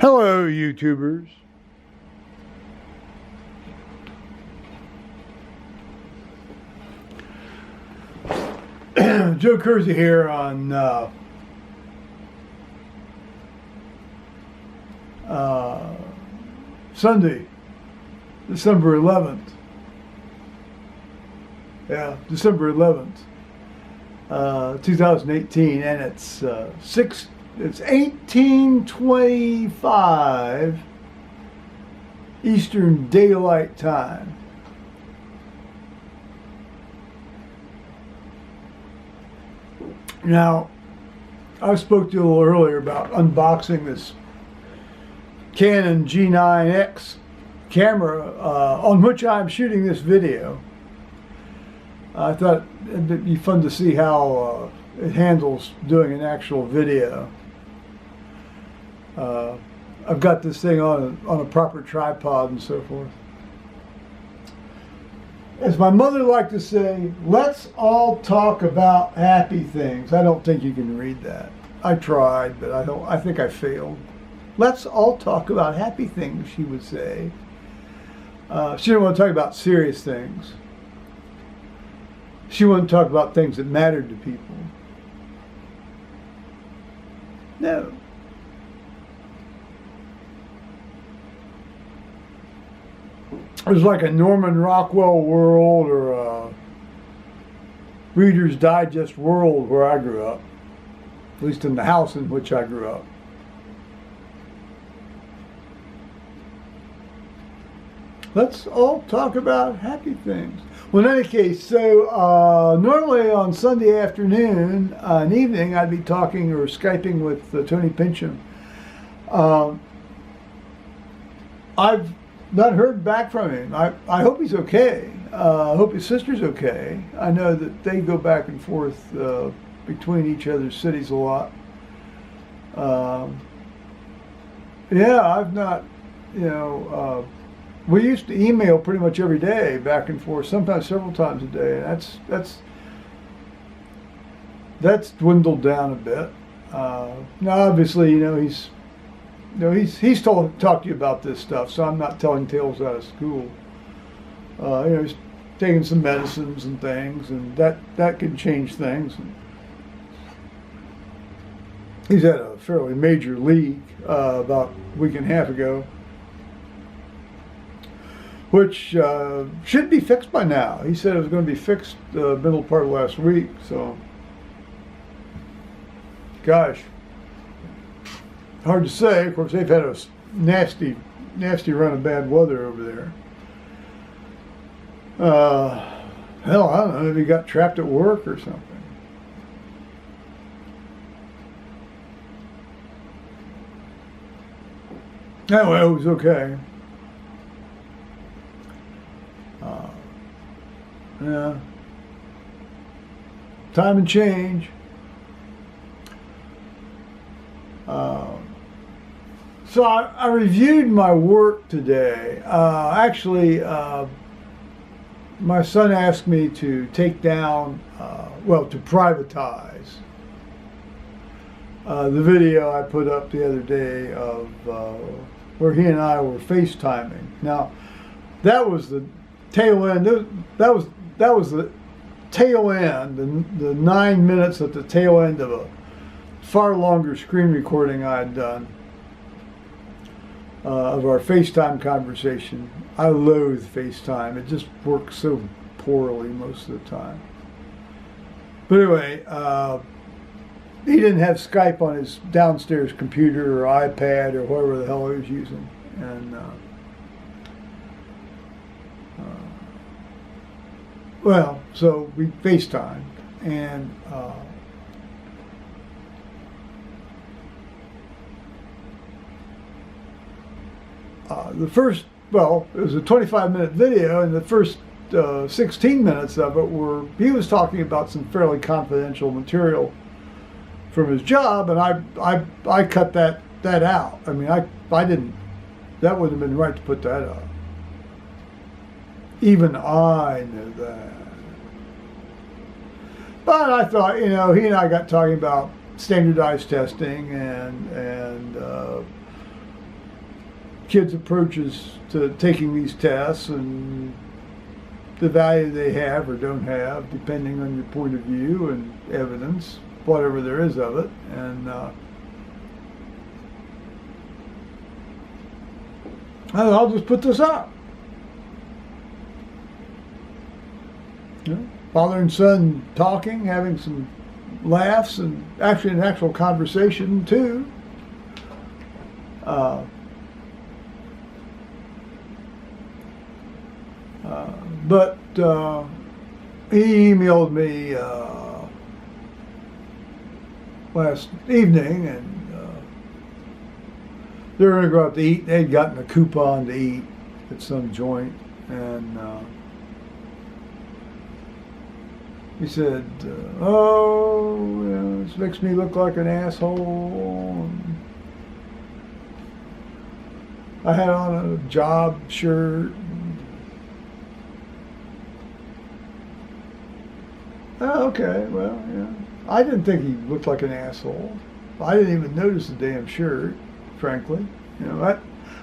Hello, YouTubers. Joe Kersey here on Sunday, December 11th. Yeah, December 11th, 2018, and it's 18:25 Eastern Daylight Time. Now, I spoke to you a little earlier about unboxing this Canon G9X camera on which I'm shooting this video. I thought it'd be fun to see how it handles doing an actual video. I've got this thing on a proper tripod and so forth. As my mother liked to say, let's all talk about happy things. I don't think you can read that. I tried, but I think I failed. Let's all talk about happy things, she would say. She didn't want to talk about serious things. She wanted to talk about things that mattered to people. No. It was like a Norman Rockwell world or a Reader's Digest world where I grew up, at least in the house in which I grew up. Let's all talk about happy things. Well, in any case, so normally on Sunday afternoon and evening, I'd be talking or Skyping with Tony Pincham. I've not heard back from him. I hope he's okay. I hope his sister's okay. I know that they go back and forth between each other's cities a lot. Yeah, I've not, we used to email pretty much every day, back and forth, sometimes several times a day. And that's dwindled down a bit. Now, obviously, he's talked to you about this stuff, so I'm not telling tales out of school. He's taking some medicines and things, and that can change things. He's had a fairly major leak about a week and a half ago, which should be fixed by now. He said it was going to be fixed the middle part of last week, so gosh. Hard to say. Of course, they've had a nasty run of bad weather over there. Hell, I don't know if he got trapped at work or something. Anyway, it was okay. Yeah. Time and change. So I reviewed my work today. Actually, my son asked me to take down, to privatize the video I put up the other day of where he and I were FaceTiming. Now, that was the tail end. That was the tail end, the 9 minutes at the tail end of a far longer screen recording I had done of our FaceTime conversation. I loathe FaceTime. It just works so poorly most of the time. But anyway, he didn't have Skype on his downstairs computer or iPad or whatever the hell he was using. And so we FaceTimed, and it was a 25-minute video, and the first 16 minutes of it he was talking about some fairly confidential material from his job, and I cut that out. I mean, I didn't. That wouldn't have been right to put that up. Even I knew that. But I thought, he and I got talking about standardized testing and kids' approaches to taking these tests and the value they have or don't have, depending on your point of view and evidence, whatever there is of it. And I'll just put this up. You know, father and son talking, having some laughs, and actually an actual conversation too. But he emailed me last evening, and they were going to go out to eat. They'd gotten a coupon to eat at some joint, and he said, "Oh, you know, this makes me look like an asshole." I had on a job shirt. Oh, okay, well, yeah. I didn't think he looked like an asshole. I didn't even notice the damn shirt, frankly. You know,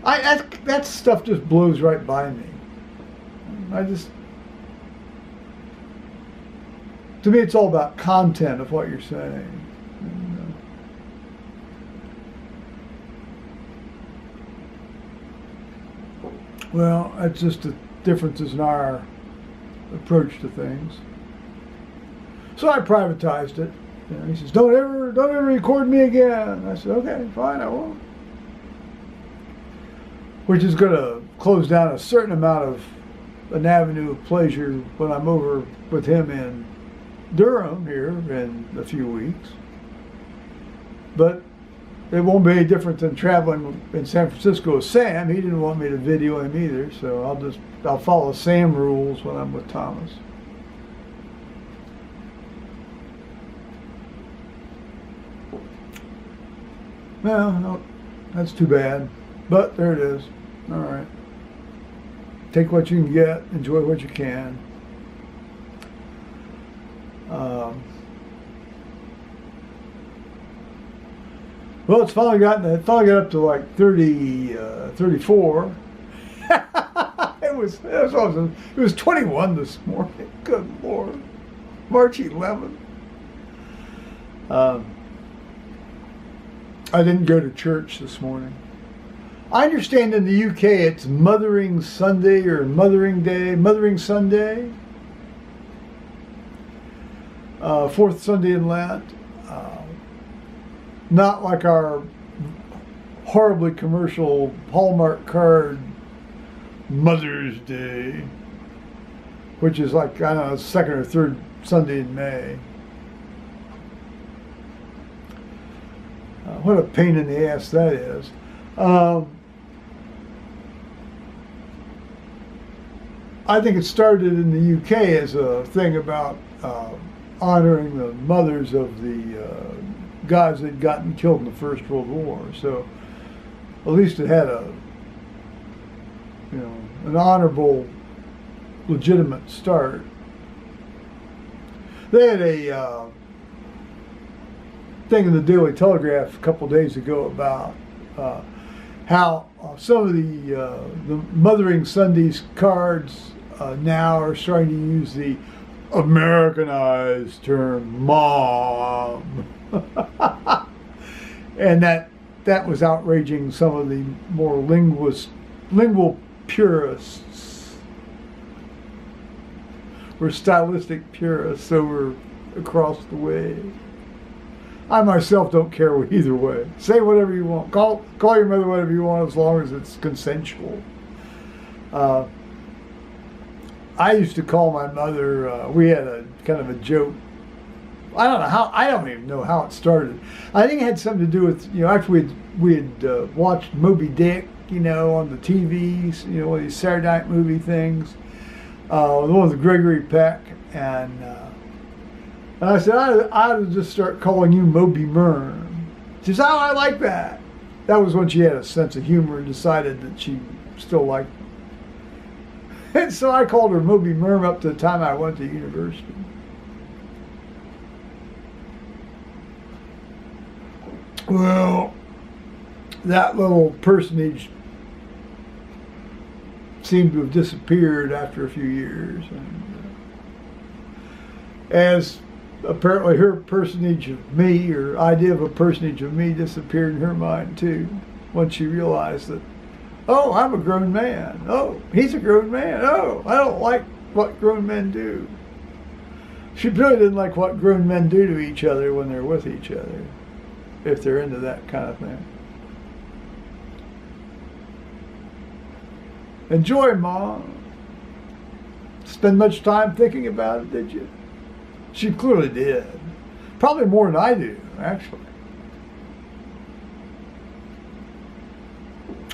that stuff just blows right by me. To me, it's all about content of what you're saying. And, well, that's just the differences in our approach to things. So I privatized it. You know, he says, "Don't ever record me again." I said, "Okay, fine, I won't." Which is going to close down a certain amount of an avenue of pleasure when I'm over with him in Durham here in a few weeks. But it won't be any different than traveling in San Francisco with Sam. He didn't want me to video him either, so I'll follow Sam rules when I'm with Thomas. Well, no, that's too bad, but there it is. All right. Take what you can get, enjoy what you can. Well, it finally got up to like 34. It was awesome. It was 21 this morning. Good Lord. March 11th. I didn't go to church this morning. I understand in the UK it's Mothering Sunday or Mothering Day, Mothering Sunday. Fourth Sunday in Lent. Not like our horribly commercial Hallmark card Mother's Day, which is like, I don't know, second or third Sunday in May. What a pain in the ass that is. I think it started in the UK as a thing about honoring the mothers of the guys that had gotten killed in the First World War. So at least it had an honorable, legitimate start. They had a thing in the Daily Telegraph a couple days ago about how some of the Mothering Sundays cards now are starting to use the Americanized term mom. And that was outraging some of the more lingual purists or stylistic purists over across the way. I myself don't care either way. Say whatever you want. Call your mother whatever you want as long as it's consensual. I used to call my mother, we had a kind of a joke. I don't even know how it started. I think it had something to do with, after we had watched Moby Dick, on the TVs, one of these Saturday night movie things, the one with Gregory Peck, and I said, I ought to just start calling you Moby Myrn. She said, "Oh, I like that." That was when she had a sense of humor and decided that she still liked me. And so I called her Moby Myrn up to the time I went to university. Well, that little personage seemed to have disappeared after a few years. And, as apparently her personage of me, or idea of a personage of me, disappeared in her mind too, once she realized that, oh, I'm a grown man. Oh, he's a grown man. Oh, I don't like what grown men do. She really didn't like what grown men do to each other when they're with each other, if they're into that kind of thing. Enjoy, Mom. Spend much time thinking about it, did you? She clearly did. Probably more than I do, actually.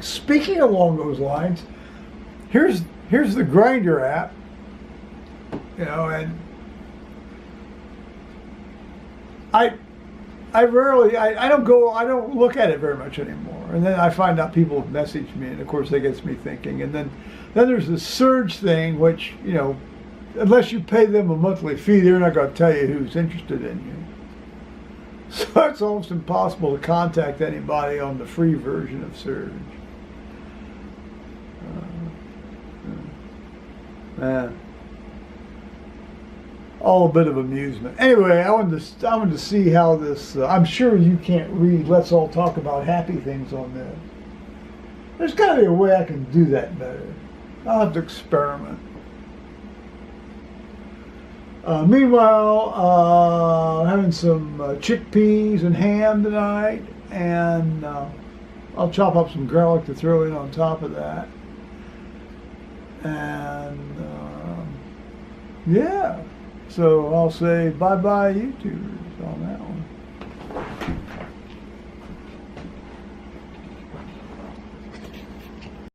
Speaking along those lines, here's the Grinder app, you know, and I don't look at it very much anymore. And then I find out people have messaged me, and of course that gets me thinking. And then there's the Surge thing, which, you know, unless you pay them a monthly fee, they're not going to tell you who's interested in you. So it's almost impossible to contact anybody on the free version of Surge. All a bit of amusement. Anyway, I wanted to see how this. I'm sure you can't read "Let's all talk about happy things" on this. There's got to be a way I can do that better. I'll have to experiment. Meanwhile, having some chickpeas and ham tonight, and I'll chop up some garlic to throw in on top of that. And yeah, so I'll say bye-bye, YouTubers, on that.